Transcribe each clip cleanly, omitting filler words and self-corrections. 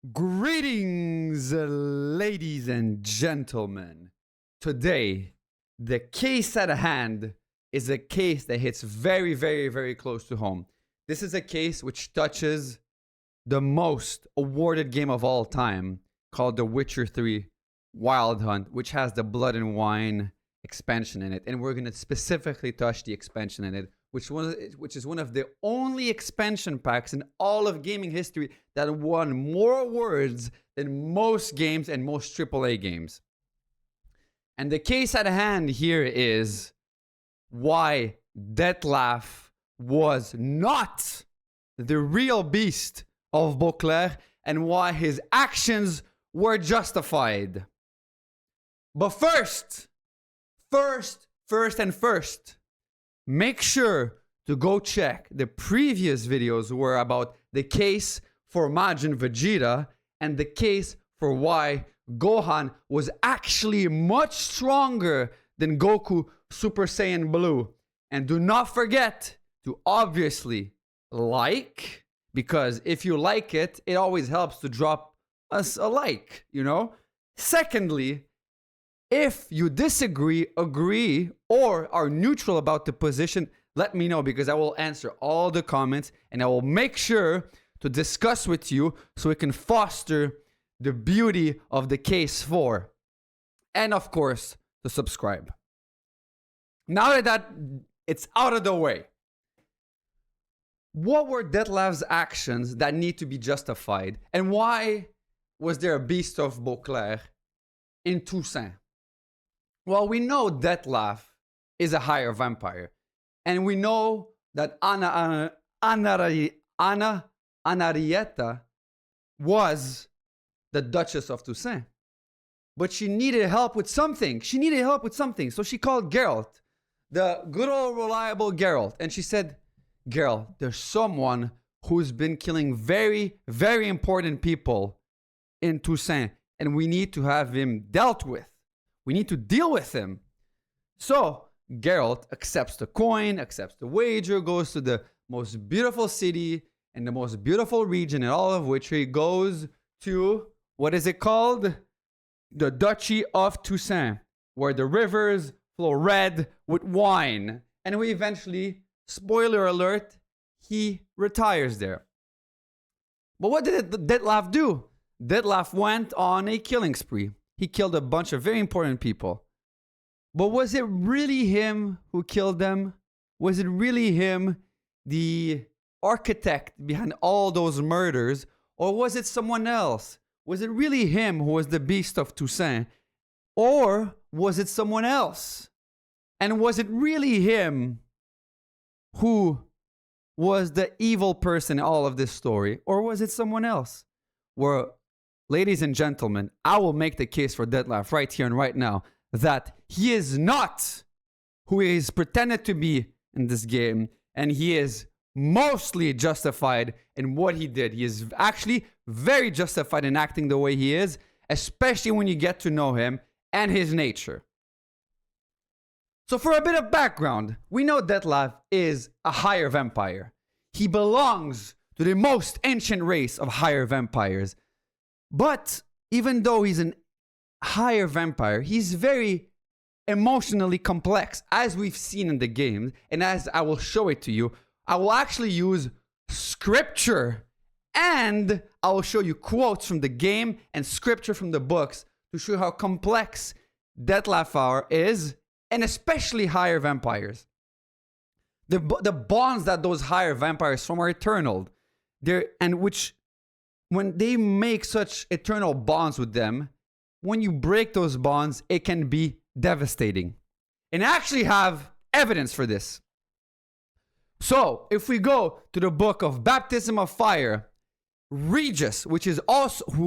Greetings, ladies and gentlemen. Today, the case at hand is a case that hits very, very, very close to home. This is a case which touches the most awarded game of all time, called The Witcher 3 Wild Hunt, which has the Blood and Wine expansion in it. And we're going to specifically touch the expansion in it, which is one of the only expansion packs in all of gaming history that won more awards than most games and most AAA games. And the case at hand here is why Dettlaff was not the real beast of Beauclair and why his actions were justified. But first, make sure to go check the previous videos were about the case for Majin Vegeta and the case for why Gohan was actually much stronger than Goku Super Saiyan Blue. And do not forget to obviously like, because if you like it, it always helps to drop us a like, you know? Secondly, if you disagree, agree, or are neutral about the position, let me know, because I will answer all the comments and I will make sure to discuss with you so we can foster the beauty of the case for. And of course, to subscribe. Now that it's out of the way, what were Dettlaff's actions that need to be justified? And why was there a beast of Beauclair in Toussaint? Well, we know Dettlaff is a higher vampire. And we know that Anarietta was the Duchess of Toussaint. But she needed help with something. So she called Geralt, the good old reliable Geralt. And she said, Geralt, there's someone who's been killing very, very important people in Toussaint. And we need to have him dealt with. We need to deal with him. So Geralt accepts the coin, accepts the wager, goes to the most beautiful city and the most beautiful region in all of which he goes to, what is it called? The Duchy of Toussaint, where the rivers flow red with wine. And we eventually, spoiler alert, he retires there. But what did Dettlaff do? Dettlaff went on a killing spree. He killed a bunch of very important people. But was it really him who killed them? Was it really him, the architect behind all those murders? Or was it someone else? Was it really him who was the beast of Toussaint? Or was it someone else? And was it really him who was the evil person in all of this story? Or was it someone else? Well, ladies and gentlemen, I will make the case for Dettlaff right here and right now that he is not who he is pretended to be in this game, and he is mostly justified in what he did. He is actually very justified in acting the way he is, especially when you get to know him and his nature. So for a bit of background, we know Dettlaff is a higher vampire. He belongs to the most ancient race of higher vampires. But even though he's an higher vampire, he's very emotionally complex, as we've seen in the game, and as I will show it to you. I will actually use scripture, and I will show you quotes from the game and scripture from the books to show how complex Dettlaff is, and especially higher vampires. The bonds that those higher vampires form are eternal. When they make such eternal bonds with them, when you break those bonds, it can be devastating. And I actually have evidence for this. So, if we go to the book of Baptism of Fire, Regis, who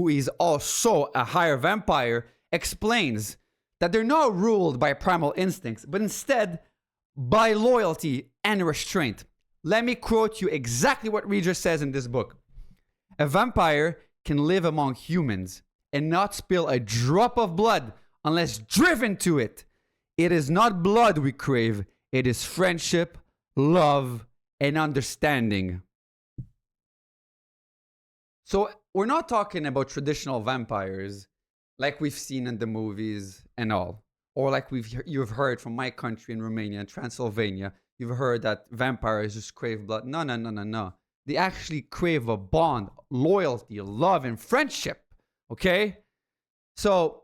is also a higher vampire, explains that they're not ruled by primal instincts, but instead by loyalty and restraint. Let me quote you exactly what Regis says in this book. A vampire can live among humans and not spill a drop of blood unless driven to it. It is not blood we crave, it is friendship, love, and understanding. So we're not talking about traditional vampires like we've seen in the movies and all. Or like you've heard from my country in Romania and Transylvania. You've heard that vampires just crave blood. No, no, no, no, no. They actually crave a bond, loyalty, love, and friendship. Okay? So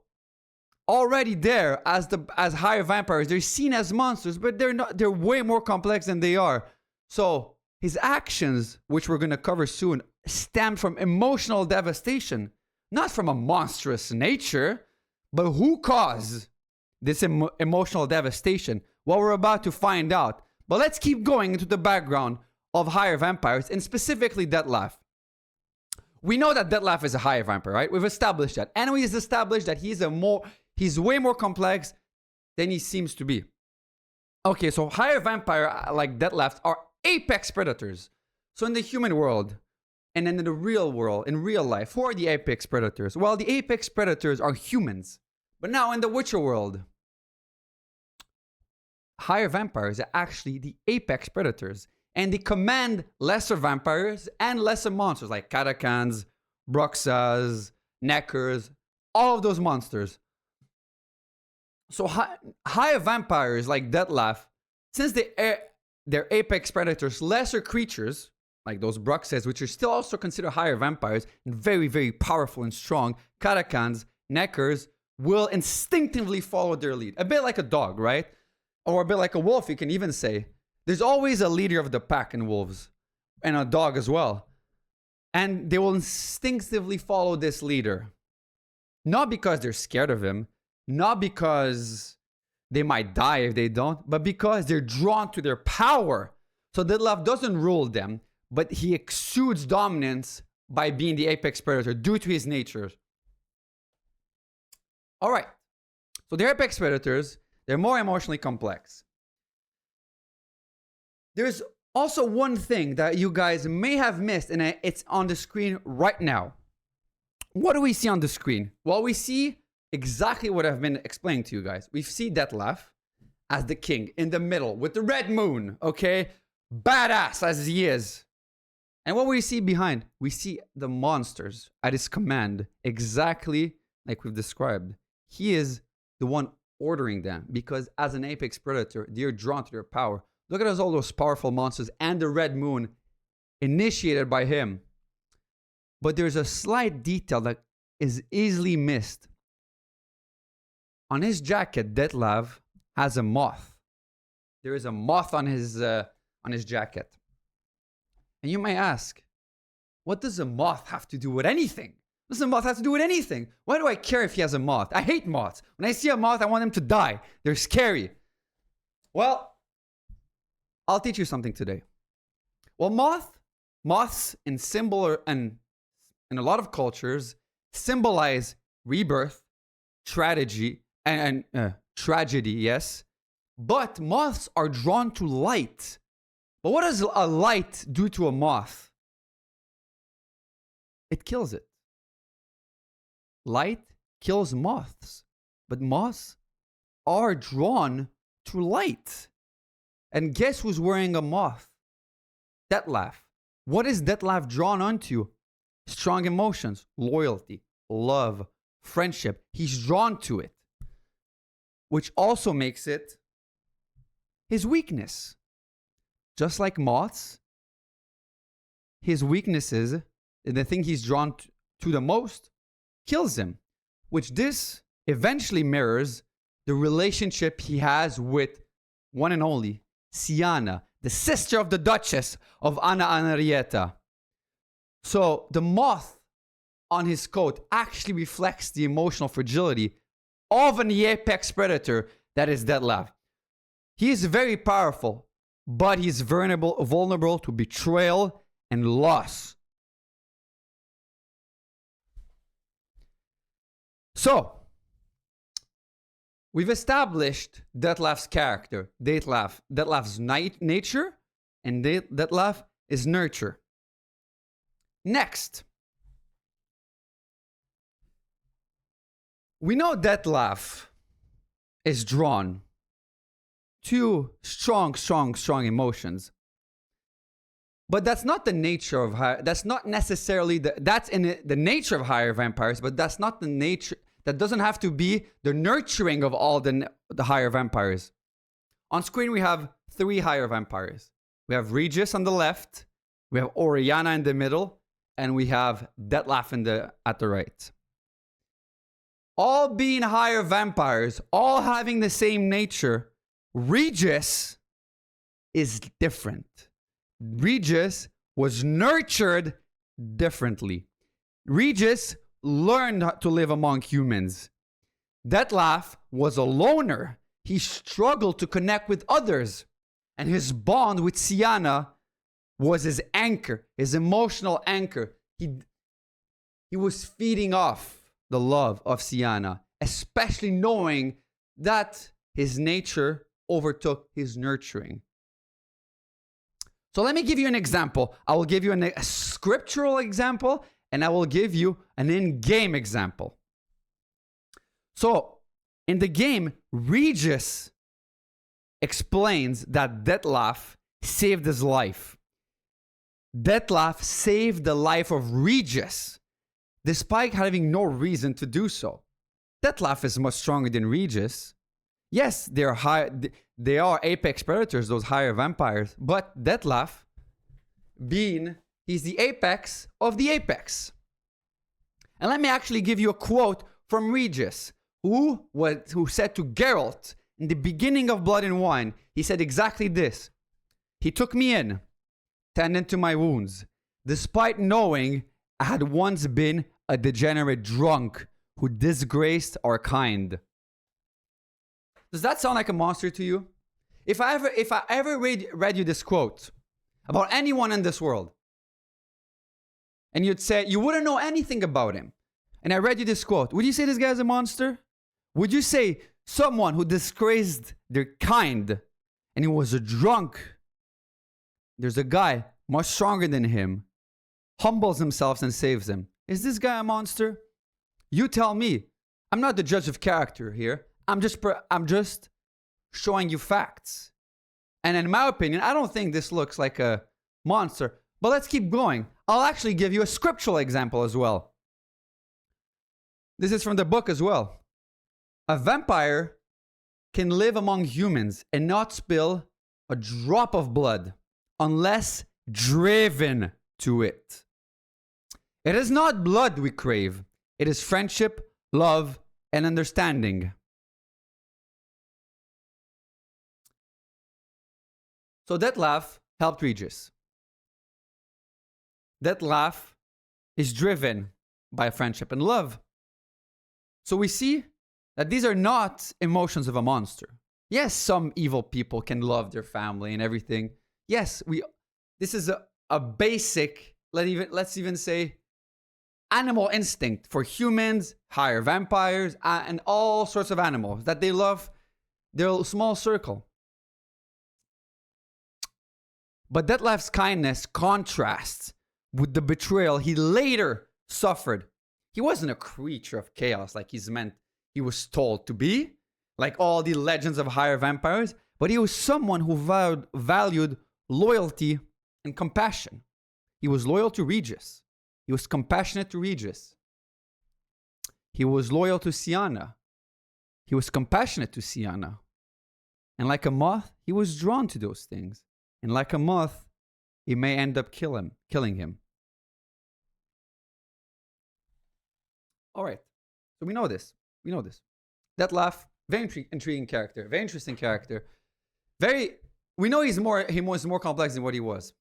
already there, as higher vampires, they're seen as monsters, but they're way more complex than they are. So his actions, which we're gonna cover soon, stem from emotional devastation, not from a monstrous nature. But who caused this emotional devastation? Well, we're about to find out. But let's keep going into the background of higher vampires, and specifically Dettlaff. We know that Dettlaff is a higher vampire, right? We've established that. And we've established that he's way more complex than he seems to be. Okay, so higher vampire like Dettlaff are apex predators. So in the human world, and in the real world, in real life, who are the apex predators? Well, the apex predators are humans. But now in the Witcher world, higher vampires are actually the apex predators. And they command lesser vampires and lesser monsters like catacans, bruxas, neckers, all of those monsters. So higher vampires like Dettlaff, since they're apex predators, lesser creatures like those bruxas, which are still also considered higher vampires and very, very powerful and strong, catacans, neckers, will instinctively follow their lead. A bit like a dog, right? Or a bit like a wolf, you can even say. There's always a leader of the pack in wolves, and a dog as well. And they will instinctively follow this leader. Not because they're scared of him, not because they might die if they don't, but because they're drawn to their power. So Dettlaff doesn't rule them, but he exudes dominance by being the apex predator due to his nature. All right. So they're apex predators. They're more emotionally complex. There's also one thing that you guys may have missed, and it's on the screen right now. What do we see on the screen? Well, we see exactly what I've been explaining to you guys. We see Dettlaff as the king in the middle with the red moon, okay? Badass as he is. And what we see behind? We see the monsters at his command, exactly like we've described. He is the one ordering them because as an apex predator, they're drawn to their power. Look at all those powerful monsters and the red moon initiated by him. But there's a slight detail that is easily missed. On his jacket, Dettlaff has a moth. There is a moth on his jacket. And you may ask, what does a moth have to do with anything? What does a moth have to do with anything? Why do I care if he has a moth? I hate moths. When I see a moth, I want them to die. They're scary. Well, I'll teach you something today. Well, moths in a lot of cultures symbolize rebirth, tragedy, and tragedy, yes. But moths are drawn to light. But what does a light do to a moth? It kills it. Light kills moths. But moths are drawn to light. And guess who's wearing a moth? Dettlaff. What is Dettlaff drawn onto? Strong emotions, loyalty, love, friendship. He's drawn to it. Which also makes it his weakness. Just like moths, his weaknesses, the thing he's drawn to the most, kills him. Which this eventually mirrors the relationship he has with one and only Syanna, the sister of the Duchess of Anna and Eretein. So the moth on his coat actually reflects the emotional fragility of an apex predator that is Dettlaff. He is very powerful, but he's vulnerable to betrayal and loss. So, we've established Dettlaff's character, Dettlaff's nature, and Dettlaff is nurture. Next, we know Dettlaff is drawn to strong emotions. But that's not the nature of higher. That's not necessarily that's in the nature of higher vampires. But that's not the nature. That doesn't have to be the nurturing of all the higher vampires. On screen we have 3 higher vampires. We have Regis on the left. We have Orianna in the middle, and we have Dettlaff at the right. All being higher vampires, all having the same nature. Regis is different. Regis was nurtured differently. Regis learned to live among humans. Dettlaff was a loner. He struggled to connect with others. And his bond with Syanna was his anchor, his emotional anchor. He was feeding off the love of Syanna, especially knowing that his nature overtook his nurturing. So let me give you an example. I will give you a scriptural example, and I will give you an in-game example. So, in the game, Regis explains that Dettlaff saved his life. Dettlaff saved the life of Regis, despite having no reason to do so. Dettlaff is much stronger than Regis. Yes, they are apex predators, those higher vampires, but Dettlaff, he's the apex of the apex. And let me actually give you a quote from Regis, who said to Geralt in the beginning of Blood and Wine, he said exactly this. He took me in, tended to my wounds, despite knowing I had once been a degenerate drunk who disgraced our kind. Does that sound like a monster to you? If I ever read you this quote about anyone in this world, and you'd say, you wouldn't know anything about him, and I read you this quote, would you say this guy's a monster? Would you say someone who disgraced their kind and he was a drunk, there's a guy much stronger than him, humbles himself and saves him? Is this guy a monster? You tell me. I'm not the judge of character here. I'm just showing you facts. And in my opinion, I don't think this looks like a monster. But let's keep going. I'll actually give you a scriptural example as well. This is from the book as well. A vampire can live among humans and not spill a drop of blood unless driven to it. It is not blood we crave. It is friendship, love, and understanding. So Dettlaff helped Regis. Dettlaff is driven by friendship and love. So we see that these are not emotions of a monster. Yes, some evil people can love their family and everything. Yes, this is a basic, let's even say, animal instinct for humans, higher vampires, and all sorts of animals that they love their small circle. But Dettlaff's kindness contrasts with the betrayal he later suffered. He wasn't a creature of chaos like he was told to be, like all the legends of higher vampires, but he was someone who valued loyalty and compassion. He was loyal to Regis. He was compassionate to Regis. He was loyal to Syanna. He was compassionate to Syanna. And like a moth, he was drawn to those things. And like a moth, he may end up killing him. All right. So we know this. Dettlaff, very intriguing character. Very interesting character. We know he was more complex than what he was.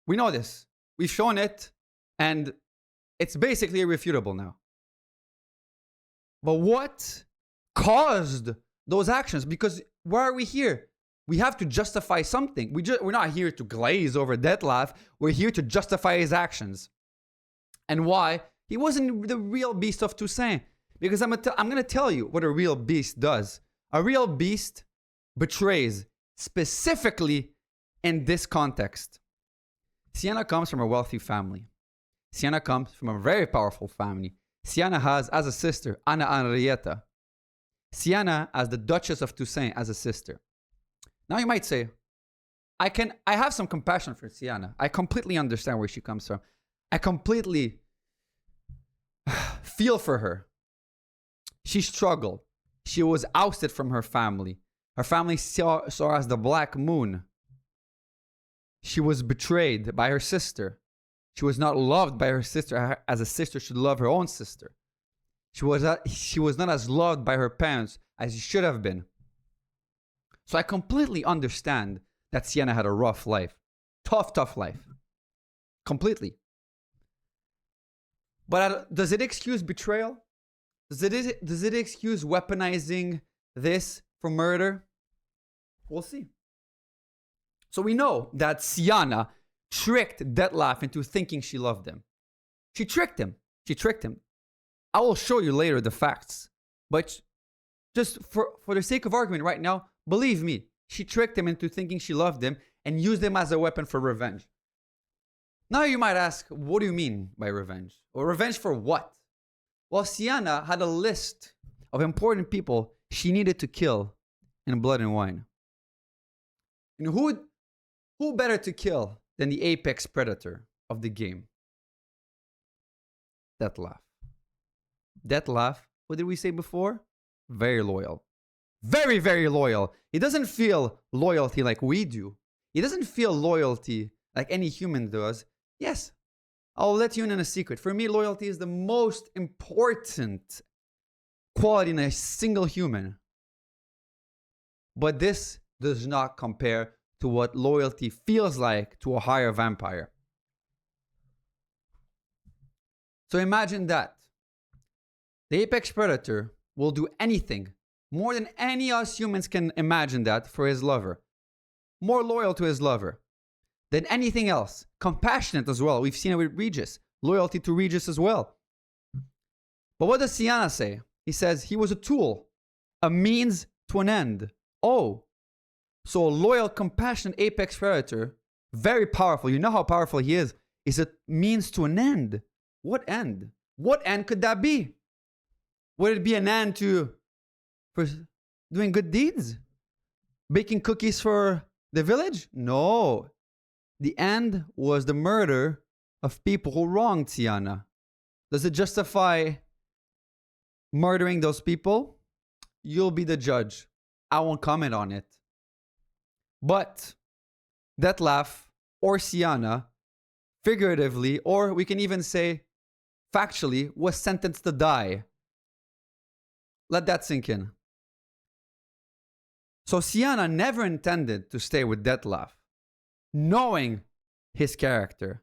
We know this. We've shown it. And it's basically irrefutable now. But what caused those actions? Because why are we here? We have to justify something. We're not here to glaze over Dettlaff. We're here to justify his actions. And why? He wasn't the real beast of Toussaint. Because I'm going to tell you what a real beast does. A real beast betrays, specifically in this context. Syanna comes from a wealthy family. Syanna comes from a very powerful family. Syanna has, as a sister, Anna Henrietta. Syanna as the Duchess of Toussaint as a sister. Now you might say, I have some compassion for Syanna. I completely understand where she comes from. I completely feel for her. She struggled. She was ousted from her family. Her family saw her as the Black Moon. She was betrayed by her sister. She was not loved by her sister as a sister should love her own sister. She was not as loved by her parents as she should have been. So I completely understand that Syanna had a rough life. Tough life. Completely. But does it excuse betrayal? Does it excuse weaponizing this for murder? We'll see. So we know that Syanna tricked Dettlaff into thinking she loved him. She tricked him. I will show you later the facts. But just for the sake of argument right now, believe me, she tricked him into thinking she loved him and used him as a weapon for revenge. Now you might ask, what do you mean by revenge? Or revenge for what? Well, Syanna had a list of important people she needed to kill in Blood and Wine. And who better to kill than the apex predator of the game? Dettlaff. Dettlaff, what did we say before? Very loyal. Very, very loyal. He doesn't feel loyalty like we do. He doesn't feel loyalty like any human does. Yes, I'll let you in on a secret. For me, loyalty is the most important quality in a single human. But this does not compare to what loyalty feels like to a higher vampire. So imagine that. The apex predator will do anything, more than any us humans can imagine that, for his lover. More loyal to his lover than anything else. Compassionate as well. We've seen it with Regis. Loyalty to Regis as well. But what does Syanna say? He says he was a tool, a means to an end. Oh, so a loyal, compassionate apex predator, very powerful. You know how powerful he is a means to an end. What end? What end could that be? Would it be an end for doing good deeds? Baking cookies for the village? No. The end was the murder of people who wronged Syanna. Does it justify murdering those people? You'll be the judge. I won't comment on it. But Dettlaff or Syanna, figuratively, or we can even say factually, was sentenced to die. Let that sink in. So Syanna never intended to stay with Dettlaff, knowing his character.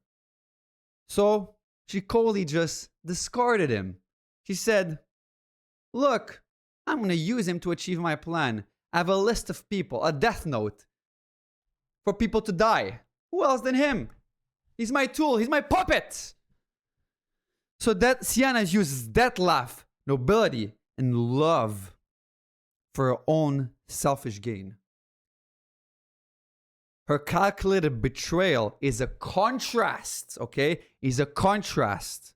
So she coldly just discarded him. She said, look, I'm going to use him to achieve my plan. I have a list of people, a death note, for people to die. Who else than him? He's my tool. He's my puppet. So that Syanna uses Dettlaff, nobility, and love for her own selfish gain. Her calculated betrayal is a contrast, okay? Is a contrast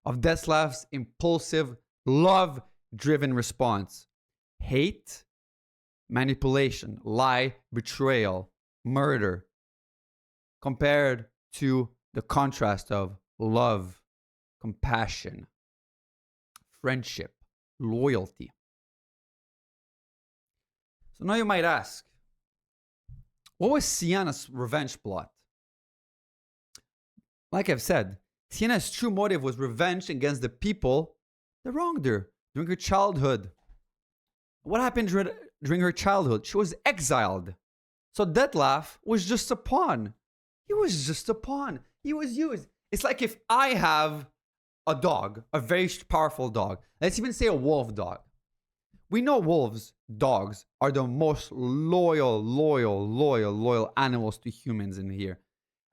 of Dettlaff's impulsive, love-driven response. Hate, manipulation, lie, betrayal, murder. Compared to the contrast of love, compassion, friendship, loyalty. So now you might ask, what was Syanna's revenge plot? Like I've said, Syanna's true motive was revenge against the people that wronged her during her childhood. What happened during her childhood? She was exiled. So Dettlaff was just a pawn. He was just a pawn. He was used. It's like if I have a dog, a very powerful dog. Let's even say a wolf dog. We know dogs are the most loyal animals to humans in here.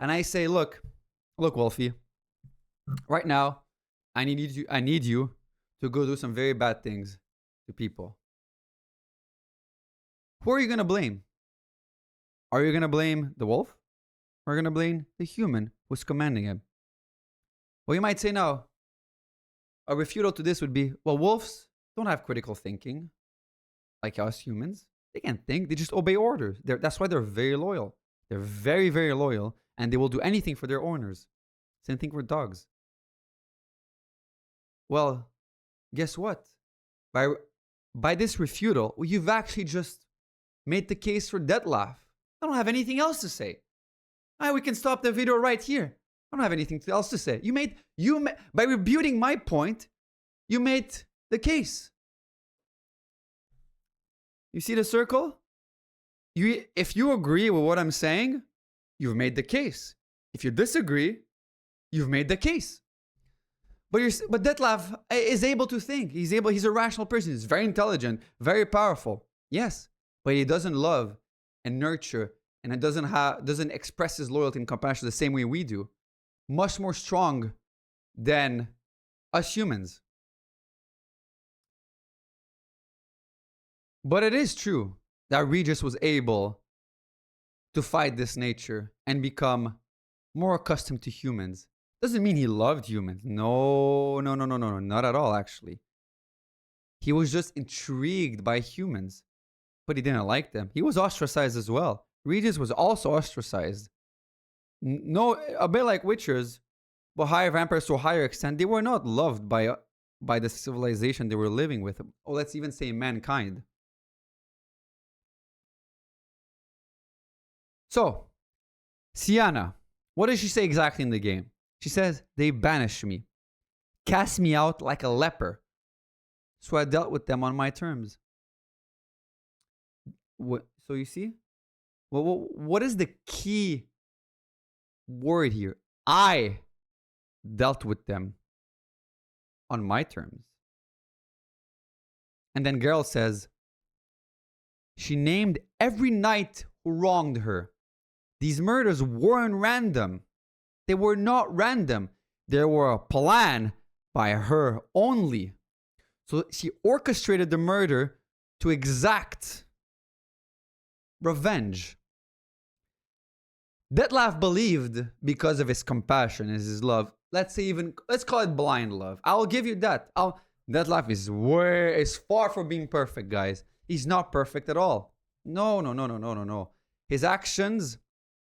And I say, look, Wolfie, right now, I need you to go do some very bad things to people. Who are you going to blame? Are you going to blame the wolf? Or are you going to blame the human who's commanding him? Well, you might say no. A refutal to this would be, well, wolves don't have critical thinking like us humans. They can't think. They just obey orders. That's why they're very loyal. They're very, very loyal, and they will do anything for their owners. Same thing for dogs. Well, guess what? By this refutal, you've actually just made the case for Dettlaff. I don't have anything else to say. We can stop the video right here. I don't have anything else to say. By rebuting my point, you made the case. You see the circle? If you agree with what I'm saying, you've made the case. If you disagree, you've made the case. But Dettlaff is able to think. He's a rational person. He's very intelligent, very powerful. Yes, but he doesn't love and nurture, and it doesn't express his loyalty and compassion the same way we do. Much more strong than us humans. But it is true that Regis was able to fight this nature and become more accustomed to humans. Doesn't mean he loved humans. No, not at all, actually. He was just intrigued by humans, but he didn't like them. He was ostracized as well. Regis was also ostracized. No, a bit like witchers, but higher vampires to a higher extent. They were not loved by the civilization they were living with. Or let's even say mankind. So, Syanna, what does she say exactly in the game? She says, they banished me, cast me out like a leper. So I dealt with them on my terms. So you see? What is the key word here? I dealt with them on my terms. And then Geralt says, she named every knight who wronged her. These murders weren't random. They were not random. They were a plan by her only. So she orchestrated the murder to exact revenge. Dettlaff believed because of his compassion and his love. Let's call it blind love. I'll give you that. Dettlaff is far from being perfect, guys. He's not perfect at all. No. His actions,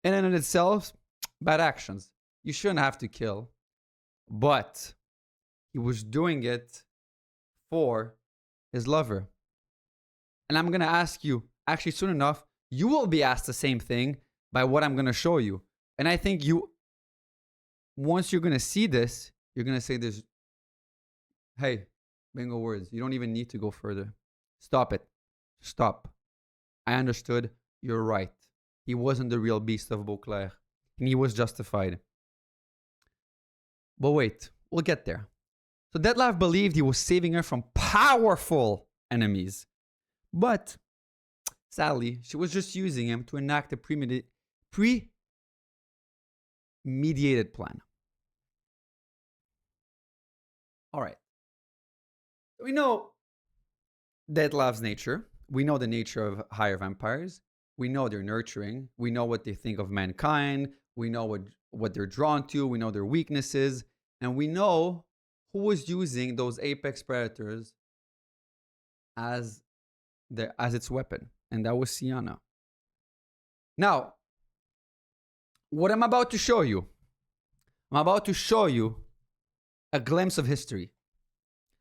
in and of itself, bad actions. You shouldn't have to kill. But he was doing it for his lover. And I'm going to ask you, actually soon enough, you will be asked the same thing by what I'm going to show you. And I think once you're going to see this, you're going to say this, hey, bingo words. You don't even need to go further. Stop it. Stop. I understood. You're right. He wasn't the real beast of Beauclair. And he was justified. But wait, we'll get there. So Dettlaff believed he was saving her from powerful enemies. But sadly, she was just using him to enact a premeditated plan. All right. We know Dettlaff's nature. We know the nature of higher vampires. We know they're nurturing. We know what they think of mankind. We know what they're drawn to. We know their weaknesses. And we know who was using those apex predators as its weapon. And that was Syanna. Now, what I'm about to show you, a glimpse of history.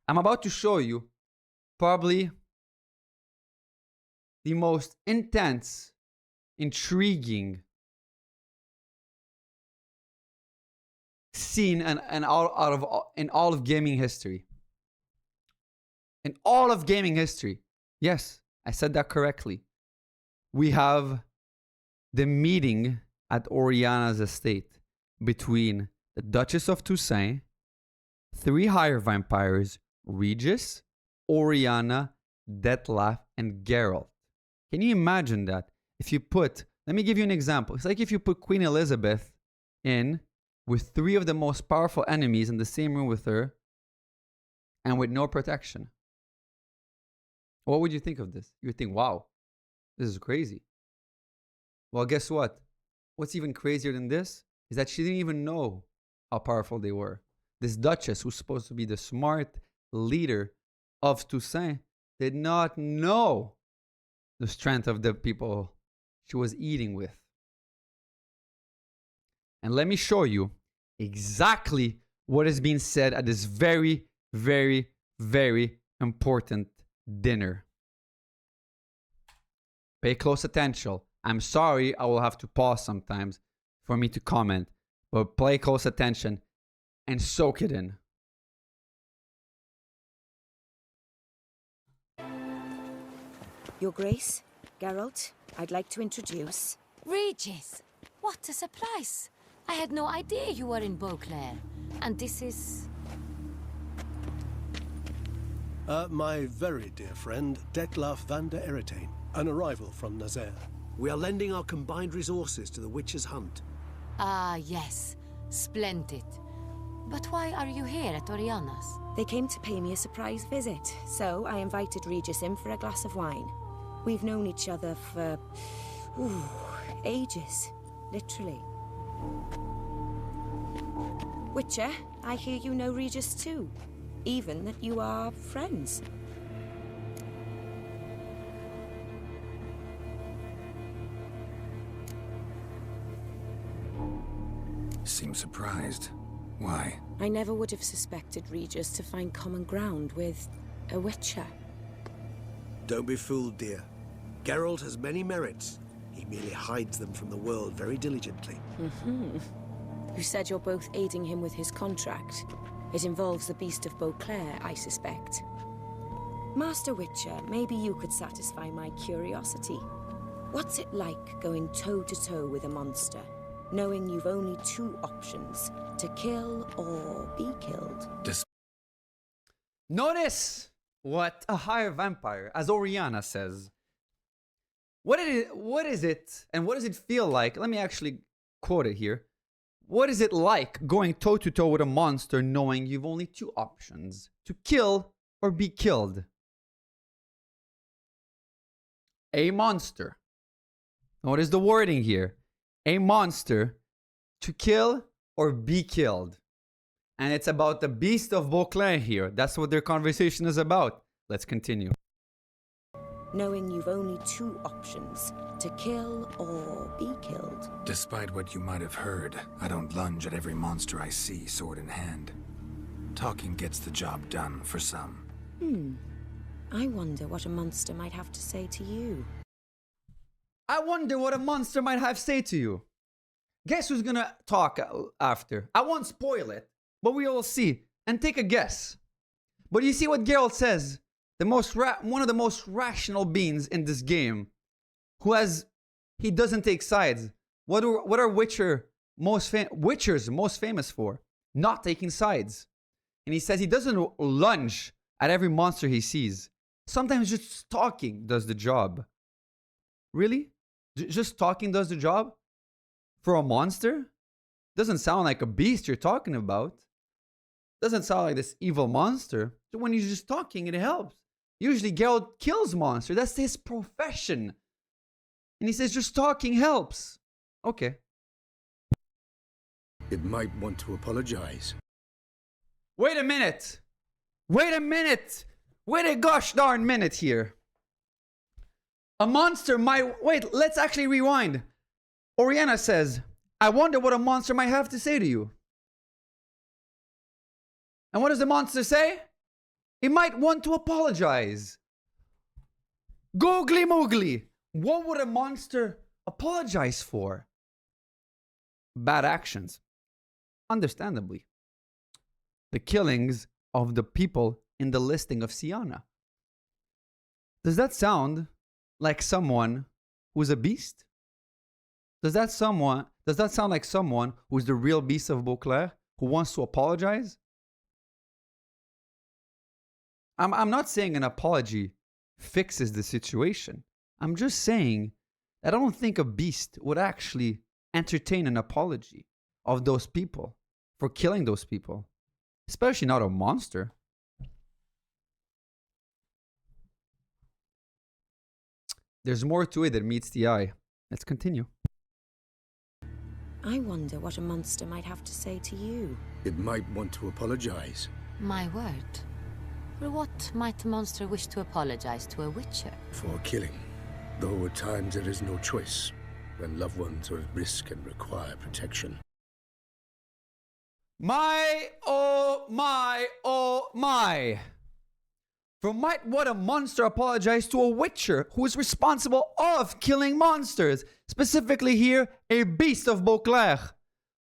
I'm about to show you probably the most intense, intriguing scene in all of gaming history. In all of gaming history. Yes, I said that correctly. We have the meeting at Orianna's estate between the Duchess of Toussaint, 3 higher vampires, Regis, Orianna, Dettlaff, and Geralt. Can you imagine that? Let me give you an example. It's like if you put Queen Elizabeth in with 3 of the most powerful enemies in the same room with her and with no protection. What would you think of this? You would think, wow, this is crazy. Well, guess what? What's even crazier than this is that she didn't even know how powerful they were. This Duchess, who's supposed to be the smart leader of Toussaint, did not know the strength of the people she was eating with. And let me show you exactly what is being said at this very, very, very important dinner. Pay close attention. I'm sorry I will have to pause sometimes for me to comment, but pay close attention and soak it in. Your Grace, Geralt, I'd like to introduce... Regis! What a surprise! I had no idea you were in Beauclair. And this is... My very dear friend, Dettlaff van der Eretein, an arrival from Nazaire. We are lending our combined resources to the witch's hunt. Ah, yes. Splendid. But why are you here at Orianna's? They came to pay me a surprise visit, so I invited Regis in for a glass of wine. We've known each other for... ages. Literally. Witcher, I hear you know Regis too. Even that you are friends. Seems surprised. Why? I never would have suspected Regis to find common ground with a witcher. Don't be fooled, dear. Geralt has many merits. He merely hides them from the world very diligently. You said you're both aiding him with his contract. It involves the Beast of Beauclair, I suspect. Master Witcher, maybe you could satisfy my curiosity. What's it like going toe-to-toe with a monster, knowing you've only two options, to kill or be killed? Notice what a higher vampire, as Orianna says. What is it, and what does it feel like? Let me actually quote it here. What is it like going toe-to-toe with a monster knowing you've only two options, to kill or be killed? A monster. Notice the wording here. A monster, to kill or be killed. And it's about the Beast of Beauclair here. That's what their conversation is about. Let's continue. Knowing you've only two options, to kill or be killed. Despite what you might have heard, I don't lunge at every monster I see, sword in hand. Talking gets the job done for some. I wonder what a monster might have to say to you. I wonder what a monster might have to say to you. Guess who's gonna talk after? I won't spoil it, but we will see. And take a guess. But you see what Geralt says? One of the most rational beings in this game, he doesn't take sides. What are Witchers most famous for? Not taking sides. And he says he doesn't lunge at every monster he sees. Sometimes just talking does the job. Really? Just talking does the job? For a monster? Doesn't sound like a beast you're talking about. Doesn't sound like this evil monster. So when you're just talking, it helps. Usually Geralt kills monsters. That's his profession. And he says just talking helps. Okay. It might want to apologize. Wait a minute. Wait a minute. Wait a gosh darn minute here. A monster might... Wait, let's actually rewind. Orianna says, I wonder what a monster might have to say to you. And what does the monster say? He might want to apologize. Googly moogly. What would a monster apologize for? Bad actions. Understandably. The killings of the people in the listing of Syanna. Does that sound like someone who's a beast? Does that sound like someone who's the real beast of Beauclair who wants to apologize? I'm not saying an apology fixes the situation. I'm just saying that I don't think a beast would actually entertain an apology of those people for killing those people. Especially not a monster. There's more to it than meets the eye. Let's continue. I wonder what a monster might have to say to you. It might want to apologize. My word. For what might a monster wish to apologize to a witcher? For killing. Though at times there is no choice, when loved ones are at risk and require protection. My, oh my, oh my. For might what a monster apologize to a witcher who is responsible of killing monsters, specifically here, a beast of Beauclair.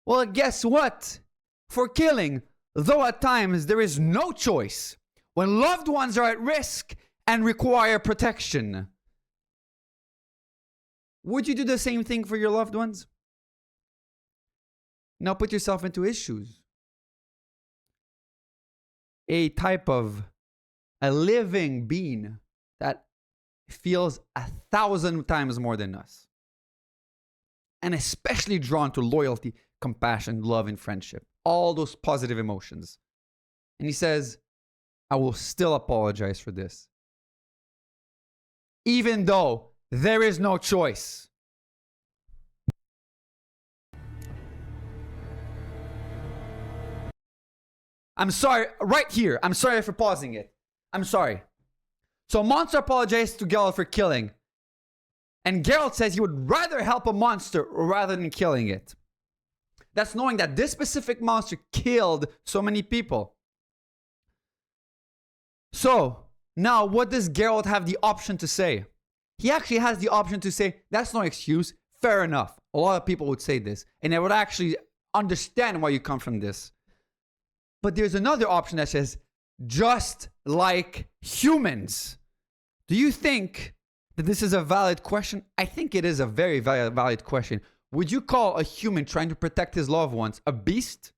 Well, guess what? For killing, though at times there is no choice, when loved ones are at risk and require protection. Would you do the same thing for your loved ones? Now put yourself into his shoes. A living being that feels 1,000 times more than us. And especially drawn to loyalty, compassion, love, and friendship. All those positive emotions. And he says, I will still apologize for this. Even though there is no choice. I'm sorry, right here. I'm sorry for pausing it. I'm sorry. So monster apologized to Geralt for killing. And Geralt says he would rather help a monster rather than killing it. That's knowing that this specific monster killed so many people. So, now what does Geralt have the option to say? He actually has the option to say, that's no excuse, fair enough. A lot of people would say this, and I would actually understand why you come from this. But there's another option that says, just like humans. Do you think that this is a valid question? I think it is a very valid question. Would you call a human trying to protect his loved ones a beast?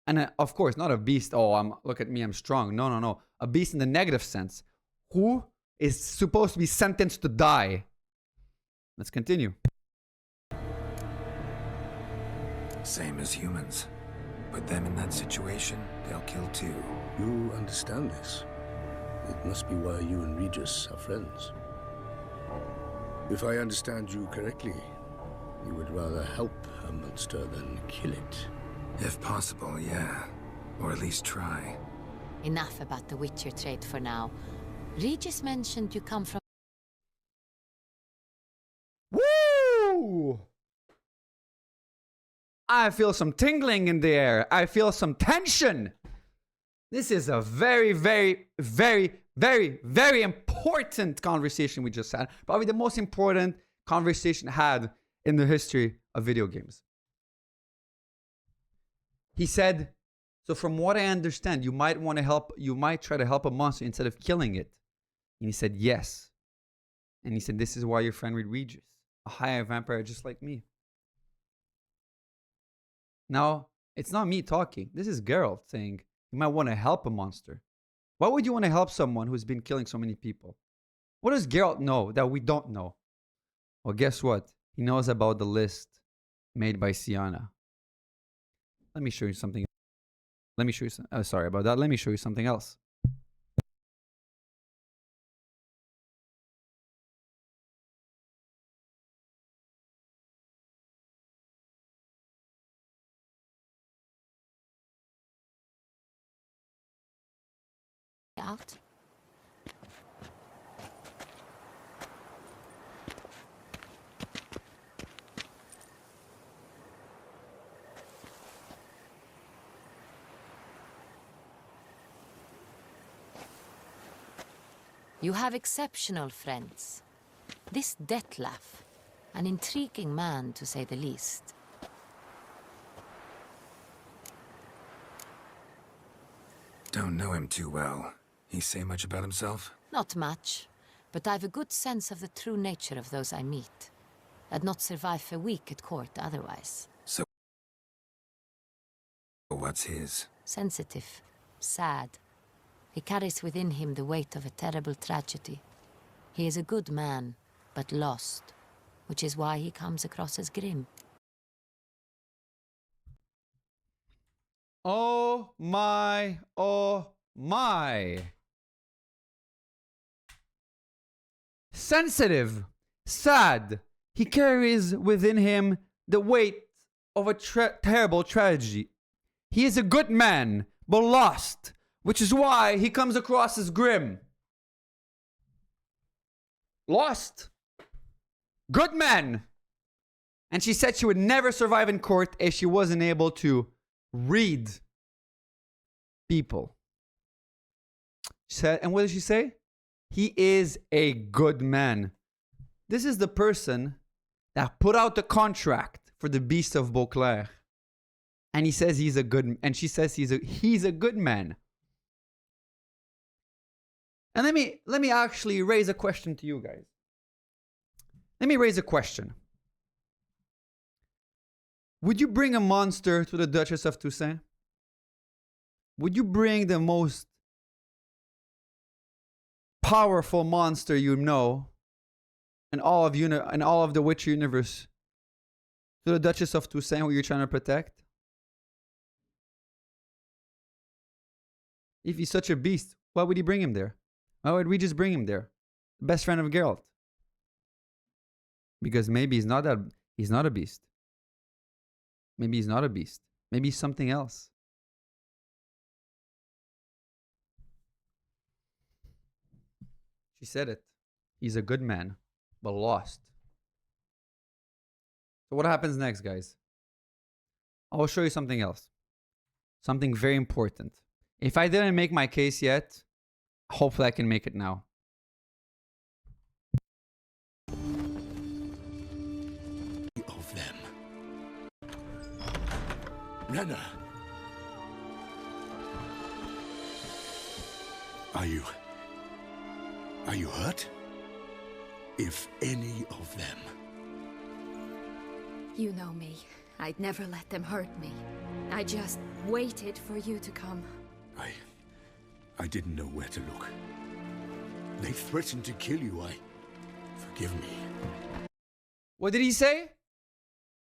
And of course, not a beast. Oh, look at me, I'm strong. No, no. A beast in the negative sense. Who is supposed to be sentenced to die? Let's continue. Same as humans. Put them in that situation, they'll kill too. You understand this. It must be why you and Regis are friends. If I understand you correctly, you would rather help a monster than kill it. If possible, yeah. Or at least try. Enough about the Witcher trait for now. Regis mentioned you come from... Woo! I feel some tingling in the air. I feel some tension. This is a very, very, very, very, very important conversation we just had. Probably the most important conversation had in the history of video games. He said, so from what I understand, you might want to help, you might try to help a monster instead of killing it. And he said, yes. And he said, this is why you're friend with Regis, a higher vampire just like me. Now, it's not me talking. This is Geralt saying, you might want to help a monster. Why would you want to help someone who's been killing so many people? What does Geralt know that we don't know? Well, guess what? He knows about the list made by Syanna. Let me show you something. Let me show you sorry about that. Let me show you something else. Out. You have exceptional friends. This Dettlaff, an intriguing man to say the least. Don't know him too well. He say much about himself? Not much, but I've a good sense of the true nature of those I meet. I'd not survive a week at court otherwise. So, what's his? Sensitive, sad. He carries within him the weight of a terrible tragedy. He is a good man, but lost, which is why he comes across as grim. Oh my, oh my. Sensitive, sad. He carries within him the weight of a terrible tragedy. He is a good man, but lost, which is why he comes across as grim. Lost. Good man. And she said she would never survive in court if she wasn't able to read people. She said, and what did she say? He is a good man. This is the person that put out the contract for the Beast of Beauclair. And he says he's a good, and she says he's a good man. And let me actually raise a question to you guys. Let me raise a question. Would you bring a monster to the Duchess of Toussaint? Would you bring the most powerful monster you know in all of the Witcher universe to the Duchess of Toussaint, who you're trying to protect? If he's such a beast, why would he bring him there? Why would we just bring him there? Best friend of Geralt. Because maybe he's not a beast. Maybe he's not a beast. Maybe he's something else. She said it. He's a good man, but lost. So what happens next, guys? I will show you something else. Something very important. If I didn't make my case yet, hopefully I can make it now. Of them. Renna. Are you hurt? If any of them. You know me. I'd never let them hurt me. I just waited for you to come. I didn't know where to look. They threatened to kill you. Forgive me. What did he say?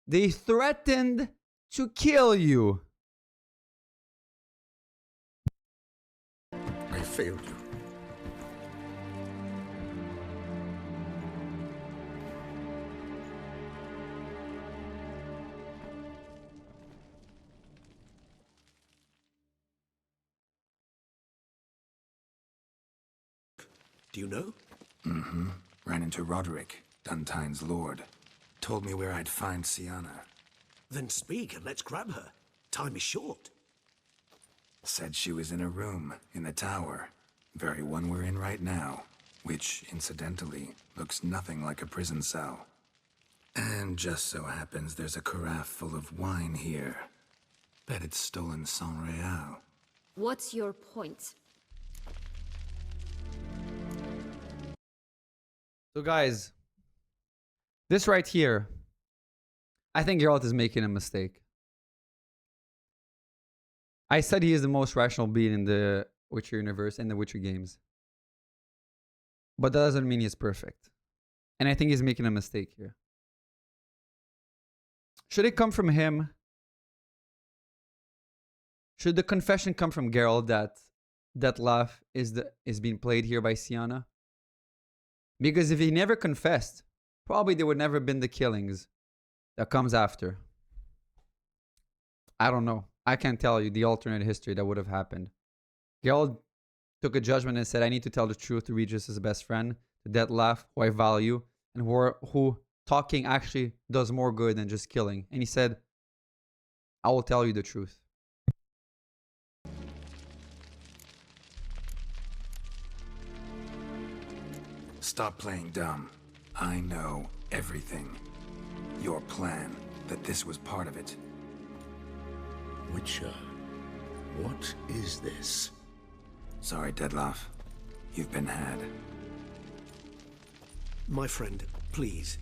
They threatened to kill you. I failed you. Do you know? Mm-hmm. Ran into Roderick, Duntein's lord. Told me where I'd find Syanna. Then speak and let's grab her. Time is short. Said she was in a room in the tower. Very one we're in right now. Which, incidentally, looks nothing like a prison cell. And just so happens there's a carafe full of wine here. Bet it's stolen Sans Real. What's your point? So guys, this right here, I think Geralt is making a mistake. I said he is the most rational being in the Witcher universe and the Witcher games. But that doesn't mean he's perfect. And I think he's making a mistake here. Should it come from him? Should the confession come from Geralt that Dettlaff is being played here by Syanna? Because if he never confessed, probably there would never have been the killings that comes after. I don't know. I can't tell you the alternate history that would have happened. Geralt took a judgment and said, I need to tell the truth to Regis, his best friend, to Dettlaff, who I value, and who talking actually does more good than just killing. And he said, I will tell you the truth. Stop playing dumb. I know everything. Your plan, that this was part of it. Witcher, what is this? Sorry, Dettlaff. You've been had. My friend, please,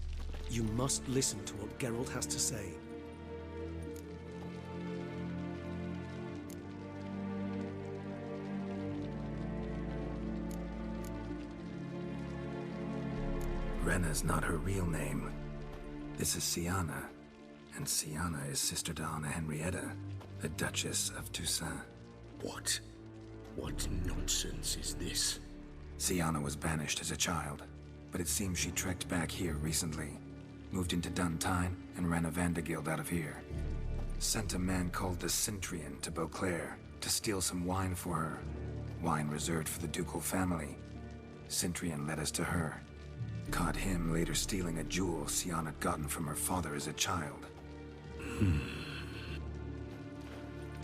you must listen to what Geralt has to say. Renna's not her real name. This is Syanna. And Syanna is sister to Anna Henrietta, the Duchess of Toussaint. What? What nonsense is this? Syanna was banished as a child, but it seems she trekked back here recently. Moved into Duntine and ran a Vandergild out of here. Sent a man called the Centrian to Beauclair to steal some wine for her. Wine reserved for the ducal family. Centrian led us to her. Caught him later stealing a jewel Syanna had gotten from her father as a child.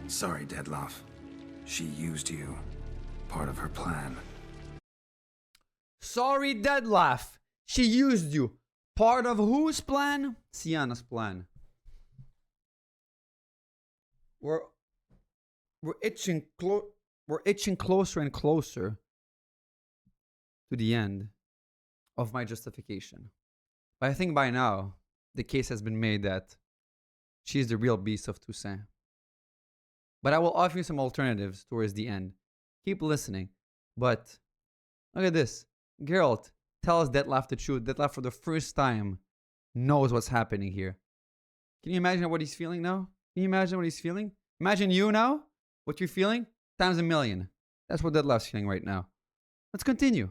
Sorry, Dettlaff. She used you. Part of her plan. Sorry, Dettlaff. She used you. Part of whose plan? Syanna's plan. We're itching closer and closer to the end of my justification. But I think by now the case has been made that she's the real beast of Toussaint. But I will offer you some alternatives towards the end. Keep listening. But look at this. Geralt tells Dettlaff the truth. Dettlaff for the first time knows what's happening here. Can you imagine what he's feeling now? Can you imagine what he's feeling? Imagine you now, what you're feeling, times a million. That's what Dettlaff's feeling right now. Let's continue.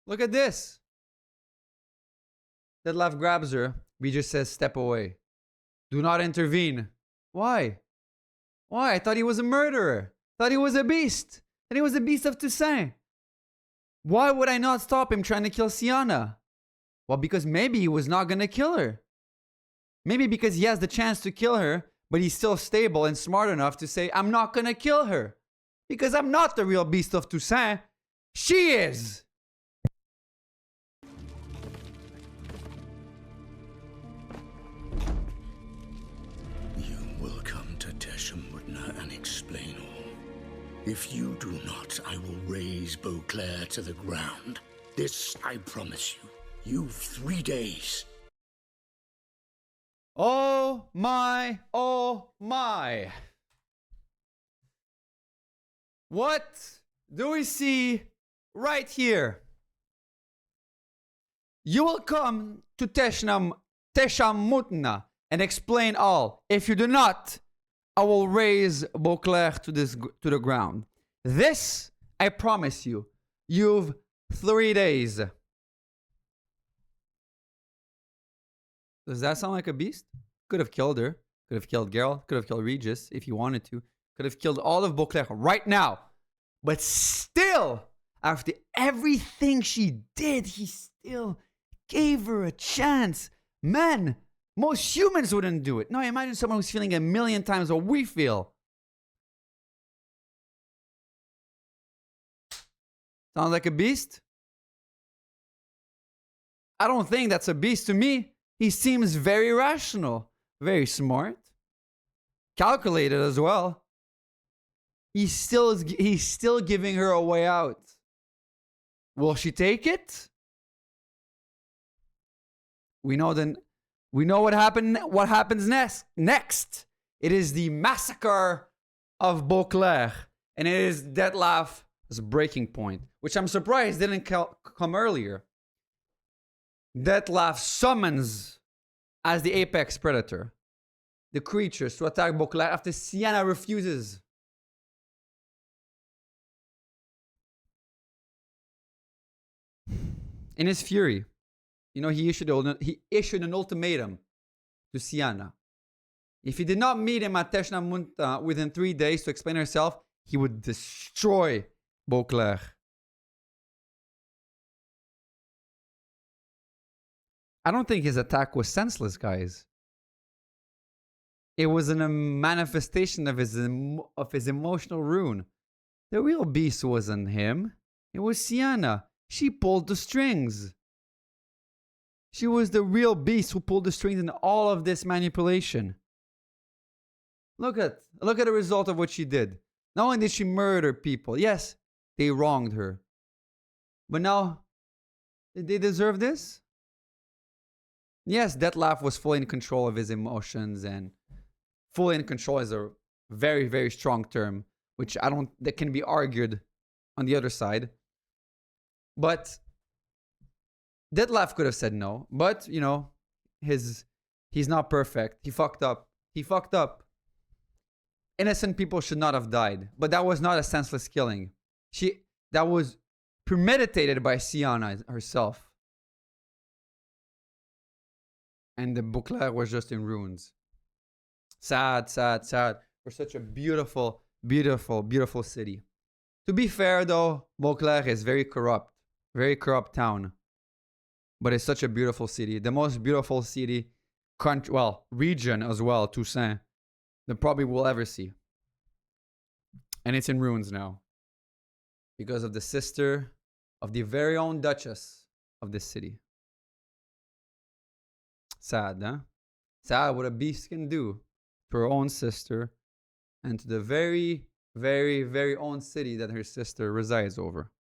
Look at this. Dettlaff grabs her. Regis says, step away. Do not intervene. Why? Why? I thought he was a murderer. Thought he was a beast. And he was a beast of Toussaint. Why would I not stop him trying to kill Syanna? Well, because maybe he was not going to kill her. Maybe because he has the chance to kill her, but he's still stable and smart enough to say, I'm not going to kill her. Because I'm not the real beast of Toussaint. She is. Tesham Mutna and explain all. If you do not, I will raise Beauclair to the ground. This I promise you. You've 3 days. Oh my, oh my. What do we see right here? You will come to Tesham Mutna and explain all. If you do not, I will raise Beauclair to the ground. This, I promise you. You've 3 days. Does that sound like a beast? Could have killed her. Could have killed Geralt. Could have killed Regis if he wanted to. Could have killed all of Beauclair right now. But still, after everything she did, he still gave her a chance. Man, most humans wouldn't do it. Now imagine someone who's feeling 1,000,000 times what we feel. Sounds like a beast? I don't think that's a beast to me. He seems very rational, very smart, calculated as well. He's still giving her a way out. Will she take it? We know what happens next. It is the massacre of Beauclair, and it is Dettlaff's breaking point, which I'm surprised didn't come earlier. Dettlaff summons as the apex predator the creatures to attack Beauclair after Syanna refuses. In his fury, he issued an ultimatum to Syanna. If he did not meet him at Tesham Mutna within 3 days to explain herself, he would destroy Beauclair. I don't think his attack was senseless, guys. It was a manifestation of his emotional ruin. The real beast wasn't him. It was Syanna. She pulled the strings. She was the real beast who pulled the strings in all of this manipulation. Look at the result of what she did. Not only did she murder people, yes, they wronged her. But now, did they deserve this? Yes, Dettlaff was fully in control of his emotions, and fully in control is a very, very strong term, which that can be argued on the other side. But Dettlaff could have said no, but he's not perfect. He fucked up. Innocent people should not have died, but that was not a senseless killing. That was premeditated by Syanna herself. And the Beauclair was just in ruins. Sad, sad, sad. For such a beautiful, beautiful, beautiful city. To be fair though, Beauclair is very corrupt town. But it's such a beautiful city. The most beautiful city, country, well, region as well, Toussaint, that probably we'll ever see. And it's in ruins now. Because of the sister of the very own Duchess of this city. Sad, huh? Sad what a beast can do to her own sister and to the very, very, very own city that her sister resides over.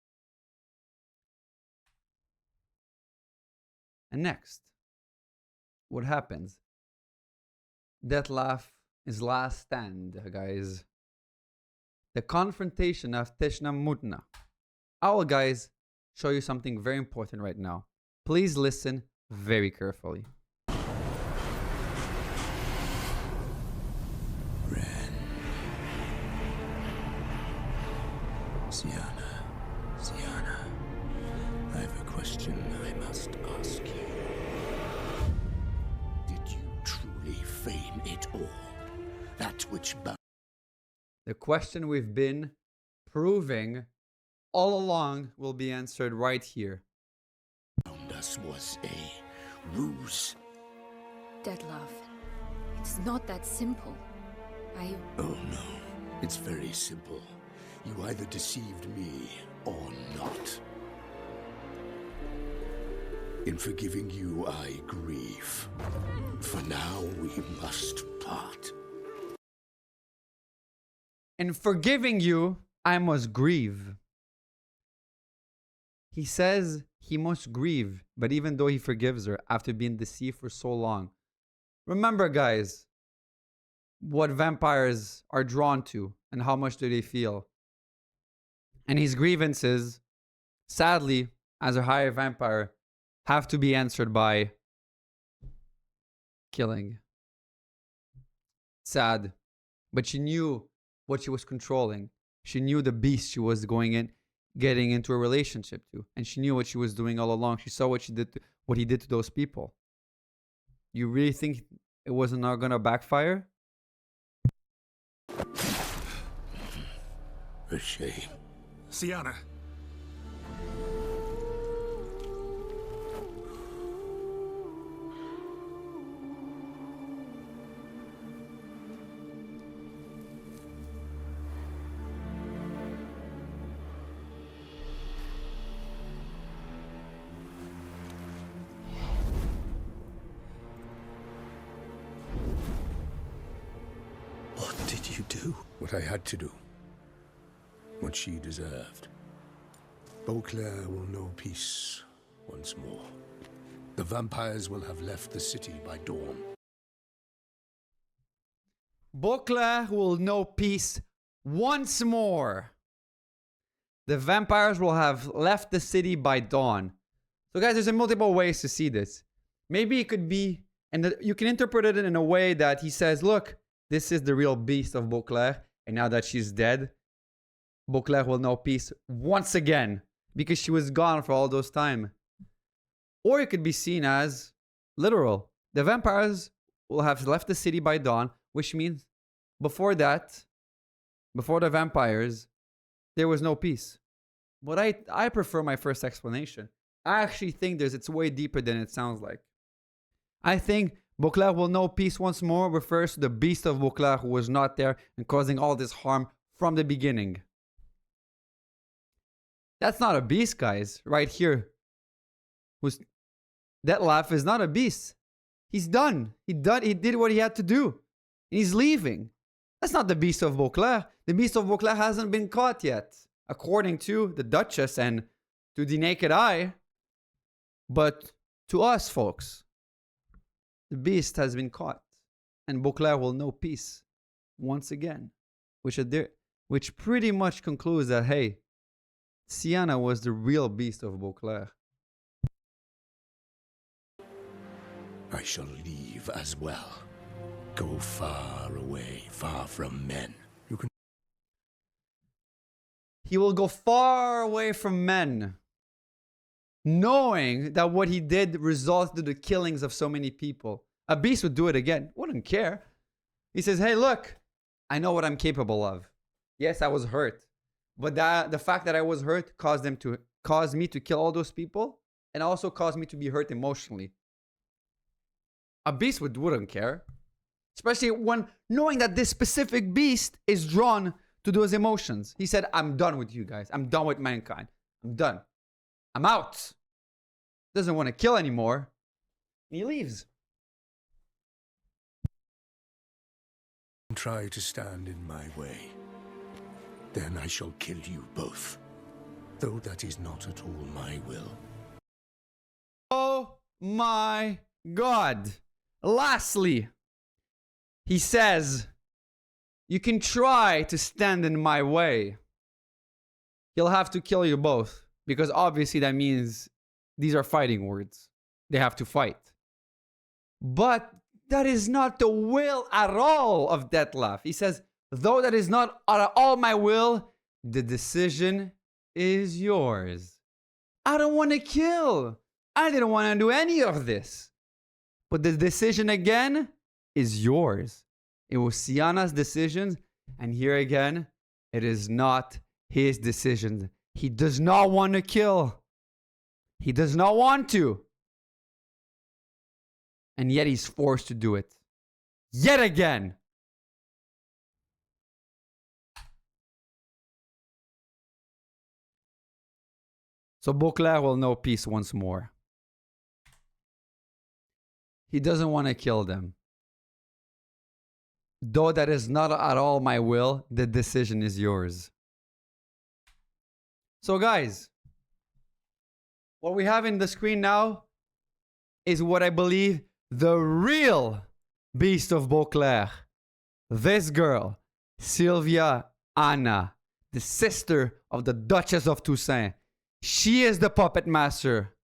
And next, what happens? Dettlaff, his last stand, guys. The confrontation of Tesham Mutna. I will, guys, show you something very important right now. Please listen very carefully. Syanna, I have a question I must ask you. Did you truly feign it all? That which bound... The question we've been proving all along will be answered right here. ...us was a ruse. Dettlaff, it's not that simple. Oh no, it's very simple. You either deceived me or not. In forgiving you, I grieve. For now, we must part. In forgiving you, I must grieve. He says he must grieve, but even though he forgives her after being deceived for so long. Remember, guys, what vampires are drawn to and how much do they feel. And his grievances, sadly, as a higher vampire, have to be answered by killing. Sad. But she knew what she was controlling. She knew the beast she was getting into a relationship to. And she knew what she was doing all along. She saw what he did to those people. You really think it wasn't not gonna backfire? A shame. Syanna. What did you do? What I had to do. What she deserved. Beauclair will know peace once more. The vampires will have left the city by dawn. Beauclair will know peace once more. The vampires will have left the city by dawn. So guys, there's multiple ways to see this. Maybe it could be, and you can interpret it in a way that he says, look, this is the real beast of Beauclair, and now that she's dead, Beauclair will know peace once again because she was gone for all those time. Or it could be seen as literal. The vampires will have left the city by dawn, which means before that, before the vampires, there was no peace. But I prefer my first explanation. I actually think it's way deeper than it sounds like. I think Beauclair will know peace once more refers to the beast of Beauclair who was not there and causing all this harm from the beginning. That's not a beast, guys. Right here. Dettlaff is not a beast. He's done. He did what he had to do. He's leaving. That's not the beast of Beauclair. The beast of Beauclair hasn't been caught yet. According to the Duchess and to the naked eye. But to us, folks, the beast has been caught. And Beauclair will know peace once again. Which pretty much concludes that, hey, Syanna was the real beast of Beauclair. I shall leave as well. Go far away, far from men. He will go far away from men, knowing that what he did resulted in the killings of so many people. A beast would do it again. Wouldn't care. He says, hey, look, I know what I'm capable of. Yes, I was hurt. But the fact that I was hurt caused me to kill all those people, and also caused me to be hurt emotionally. A beast wouldn't care. Especially when knowing that this specific beast is drawn to those emotions. He said, I'm done with you guys. I'm done with mankind. I'm done. I'm out. Doesn't want to kill anymore. And he leaves. Try to stand in my way. Then I shall kill you both. Though that is not at all my will. Oh my God. Lastly, he says, you can try to stand in my way. He'll have to kill you both. Because obviously that means these are fighting words. They have to fight. But that is not the will at all of Dettlaff. He says, though that is not at all my will, the decision is yours. I don't want to kill. I didn't want to do any of this. But the decision again is yours. It was Syanna's decision. And here again, it is not his decision. He does not want to kill. He does not want to. And yet he's forced to do it. Yet again. So Beauclair will know peace once more. He doesn't want to kill them. Though that is not at all my will, the decision is yours. So guys, what we have in the screen now is what I believe the real beast of Beauclair. This girl, Syanna, the sister of the Duchess of Toussaint. She is the puppet master.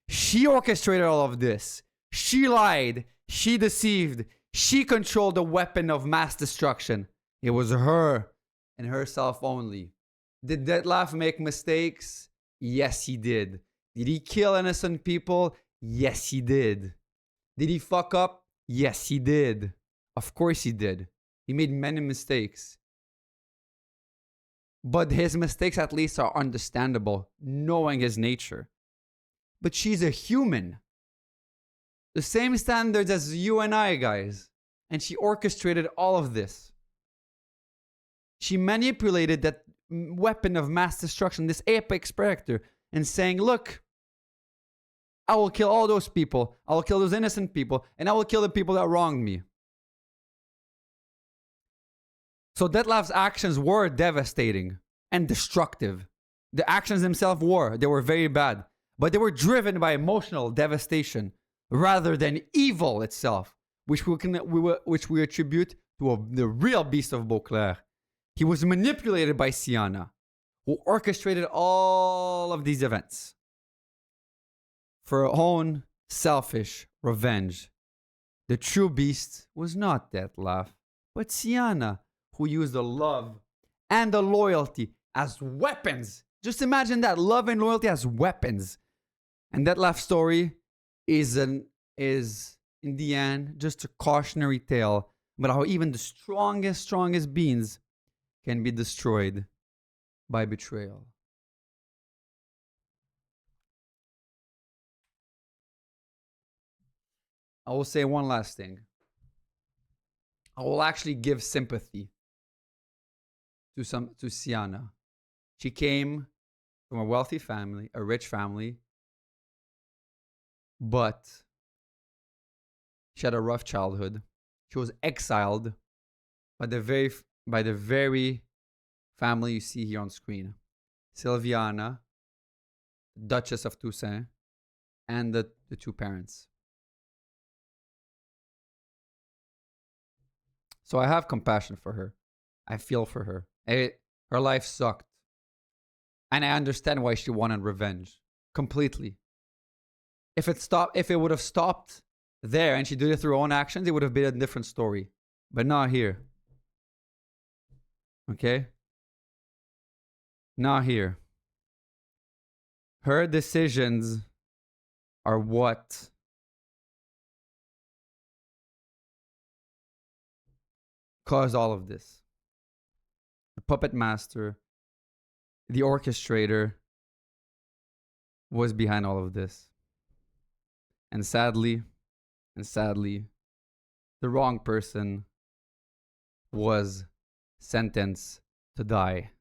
She orchestrated all of this. She lied. She deceived. She controlled the weapon of mass destruction. It was her and herself only. Did Dettlaff make mistakes? Yes, he did. Did he kill innocent people? Yes, he did. Did he fuck up? Yes, he did. Of course he did. He made many mistakes. But his mistakes at least are understandable, knowing his nature. But she's a human. The same standards as you and I, guys. And she orchestrated all of this. She manipulated that weapon of mass destruction, this apex predator, and saying, look, I will kill all those people. I will kill those innocent people. And I will kill the people that wronged me. So Dettlaff's actions were devastating and destructive. The actions themselves they were very bad. But they were driven by emotional devastation rather than evil itself, which we attribute to the real beast of Beauclair. He was manipulated by Syanna, who orchestrated all of these events for her own selfish revenge. The true beast was not Dettlaff, but Syanna, who used the love and the loyalty as weapons. Just imagine that, love and loyalty as weapons. And Dettlaff's story is in the end just a cautionary tale about how even the strongest beings can be destroyed by betrayal. I will say one last thing. I will actually give sympathy to Syanna. She came from a wealthy family, a rich family, but she had a rough childhood. She was exiled by the very family you see here on screen. Syanna, Duchess of Toussaint, and the two parents. So I have compassion for her. I feel for her. Her life sucked. And I understand why she wanted revenge. Completely. If it would have stopped there and she did it through her own actions, it would have been a different story. But not here. Okay? Not here. Her decisions are what caused all of this. The puppet master, the orchestrator, was behind all of this. And sadly, the wrong person was sentenced to die.